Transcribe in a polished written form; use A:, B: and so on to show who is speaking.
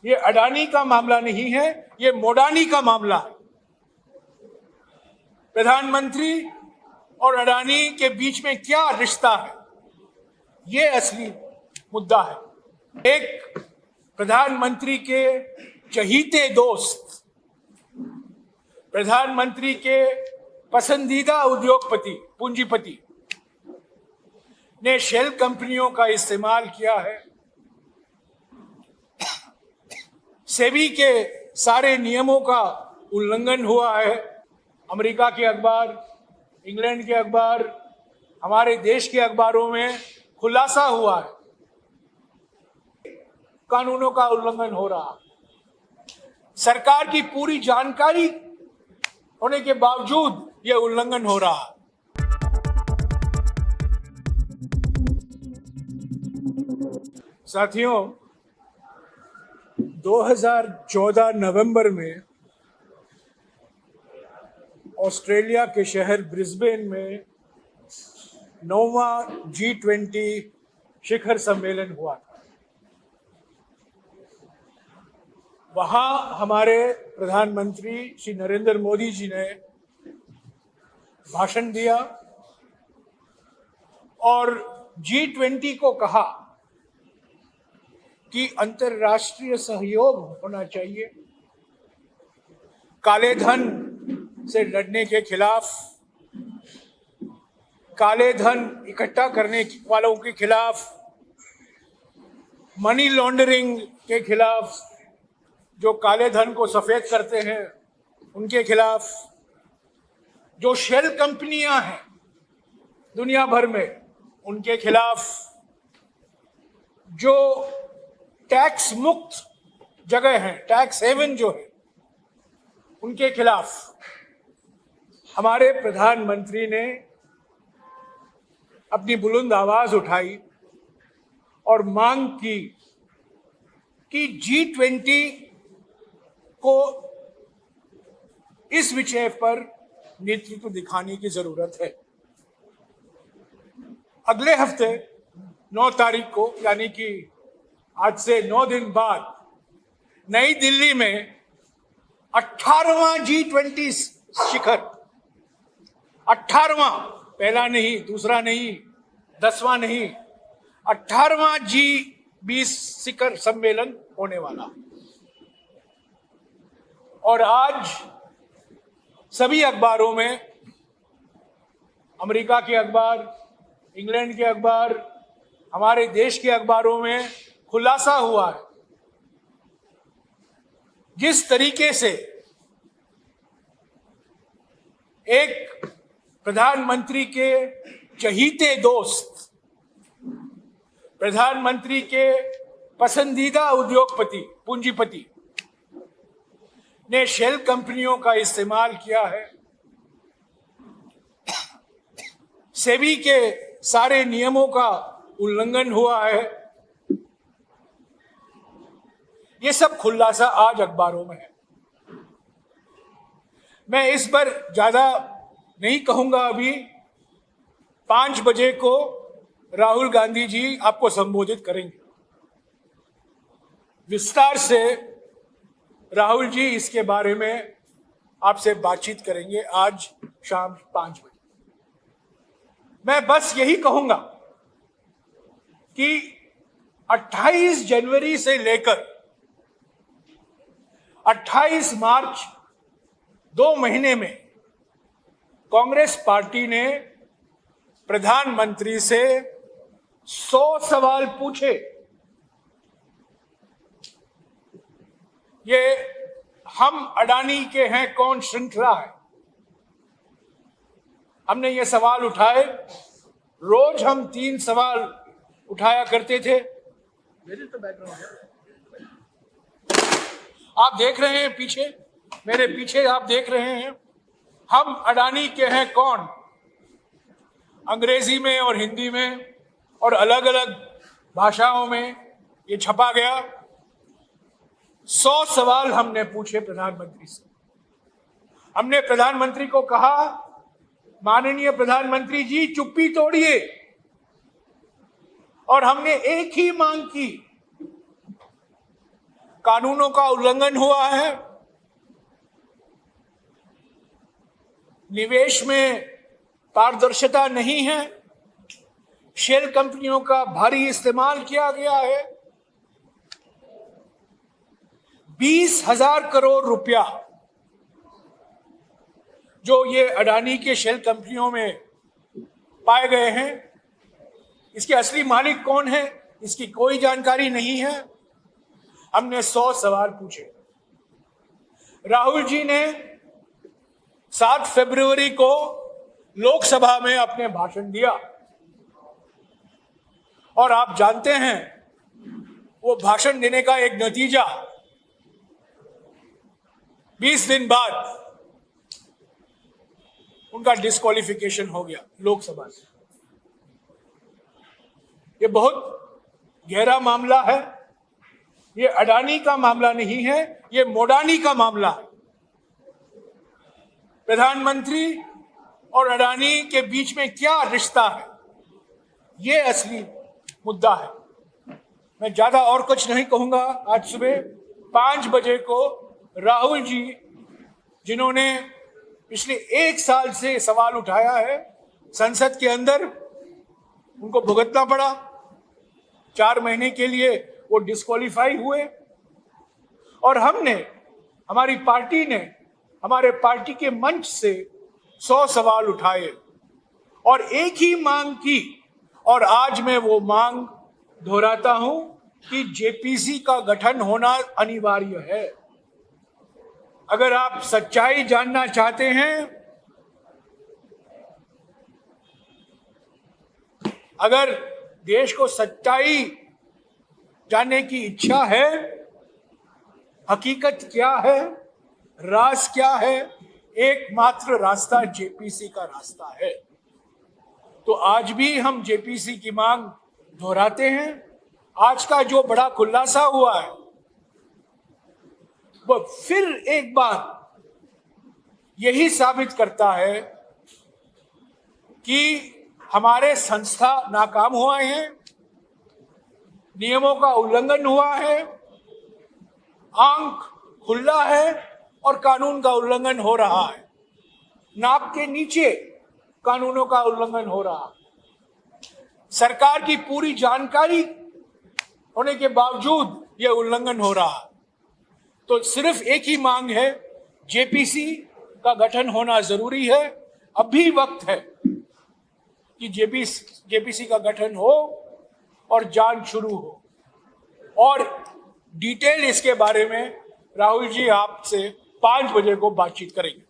A: ये अडानी का मामला नहीं है, ये मोडानी का मामला है। प्रधानमंत्री और अडानी के बीच में क्या रिश्ता है, ये असली मुद्दा है। एक प्रधानमंत्री के चहीते दोस्त, प्रधानमंत्री के पसंदीदा उद्योगपति, पूंजीपति ने शेल कंपनियों का इस्तेमाल किया है। सेबी के सारे नियमों का उल्लंघन हुआ है। अमेरिका के अखबार, इंग्लैंड के अखबार, हमारे देश के अखबारों में खुलासा हुआ है, कानूनों का उल्लंघन हो रहा है। सरकार की पूरी जानकारी होने के बावजूद यह उल्लंघन हो रहा है। साथियों, 2014 नवंबर में ऑस्ट्रेलिया के शहर ब्रिस्बेन में 9वां G20 शिखर सम्मेलन हुआ था। वहां हमारे प्रधानमंत्री श्री नरेंद्र मोदी जी ने भाषण दिया और G20 को कहा कि अंतर्राष्ट्रीय सहयोग होना चाहिए, काले धन से लड़ने के खिलाफ, काले धन इकट्ठा करने वालों के खिलाफ, मनी लॉन्ड्रिंग के खिलाफ, जो काले धन को सफेद करते हैं उनके खिलाफ, जो शेल कंपनियां हैं दुनिया भर में उनके खिलाफ, जो टैक्स मुक्त जगह है, टैक्स हेवन जो है, उनके खिलाफ हमारे प्रधानमंत्री ने अपनी बुलंद आवाज उठाई और मांग की कि G20 को इस विषय पर नेतृत्व दिखाने की जरूरत है। अगले हफ्ते 9 तारीख को, यानी कि आज से 9 दिन बाद, नई दिल्ली में 18वां G20 शिखर, 18वां, पहला नहीं, दूसरा नहीं, 10वां नहीं, 18वां G20 शिखर सम्मेलन होने वाला। और आज सभी अखबारों में, अमेरिका के अखबार, इंग्लैंड के अखबार, हमारे देश के अखबारों में खुलासा हुआ है जिस तरीके से एक प्रधानमंत्री के चहीते दोस्त, प्रधानमंत्री के पसंदीदा उद्योगपति, पूंजीपति ने शेल कंपनियों का इस्तेमाल किया है। सेबी के सारे नियमों का उल्लंघन हुआ है। ये सब खुलासा आज अखबारों में है। मैं इस पर ज्यादा नहीं कहूंगा। अभी 5 बजे को राहुल गांधी जी आपको संबोधित करेंगे। विस्तार से राहुल जी इसके बारे में आपसे बातचीत करेंगे आज शाम 5 बजे। मैं बस यही कहूंगा कि 28 जनवरी से लेकर 28 मार्च, 2 महीने में कांग्रेस पार्टी ने प्रधानमंत्री से 100 सवाल पूछे। ये हम अडानी के हैं कौन श्रृंखला है। हमने ये सवाल उठाए, रोज हम 3 सवाल उठाया करते थे। आप देख रहे हैं पीछे, मेरे पीछे आप देख रहे हैं, हम अडानी के हैं कौन, अंग्रेजी में और हिंदी में और अलग अलग भाषाओं में ये छपा गया। 100 सवाल हमने पूछे प्रधानमंत्री से। हमने प्रधानमंत्री को कहा, माननीय प्रधानमंत्री जी चुप्पी तोड़िए, और हमने एक ही मांग की, कानूनों का उल्लंघन हुआ है, निवेश में पारदर्शिता नहीं है, शेल कंपनियों का भारी इस्तेमाल किया गया है, 20,000 करोड़ रुपया जो ये अडानी के शेल कंपनियों में पाए गए हैं, इसके असली मालिक कौन है, इसकी कोई जानकारी नहीं है। हमने 100 सवाल पूछे। राहुल जी ने 7 फरवरी को लोकसभा में अपने भाषण दिया और आप जानते हैं वो भाषण देने का एक नतीजा 20 दिन बाद उनका डिस्क्वालिफिकेशन हो गया लोकसभा से। ये बहुत गहरा मामला है, ये अडानी का मामला नहीं है, ये मोडानी का मामला है। प्रधानमंत्री और अडानी के बीच में क्या रिश्ता है, ये असली मुद्दा है। मैं ज्यादा और कुछ नहीं कहूंगा। आज सुबह 5 बजे को राहुल जी, जिन्होंने पिछले 1 साल से सवाल उठाया है संसद के अंदर, उनको भुगतना पड़ा। 4 महीने के लिए वो डिस्क्वालीफाई हुए और हमने, हमारी पार्टी ने, हमारे पार्टी के मंच से 100 सवाल उठाए और एक ही मांग की, और आज मैं वो मांग दोहराता हूं कि जेपीसी का गठन होना अनिवार्य है। अगर आप सच्चाई जानना चाहते हैं, अगर देश को सच्चाई जानने की इच्छा है, हकीकत क्या है, राज क्या है, एकमात्र रास्ता जेपीसी का रास्ता है। तो आज भी हम जेपीसी की मांग दोहराते हैं। आज का जो बड़ा खुलासा हुआ है वो फिर एक बार यही साबित करता है कि हमारे संस्था नाकाम हुए हैं, नियमों का उल्लंघन हुआ है, आंख खुला है और कानून का उल्लंघन हो रहा है। नाक के नीचे कानूनों का उल्लंघन हो रहा है। सरकार की पूरी जानकारी होने के बावजूद यह उल्लंघन हो रहा है। तो सिर्फ एक ही मांग है, जेपीसी का गठन होना जरूरी है। अभी वक्त है कि जेपीसी का गठन हो और जांच शुरू हो। और डिटेल इसके बारे में राहुल जी आपसे 5 बजे को बातचीत करेंगे।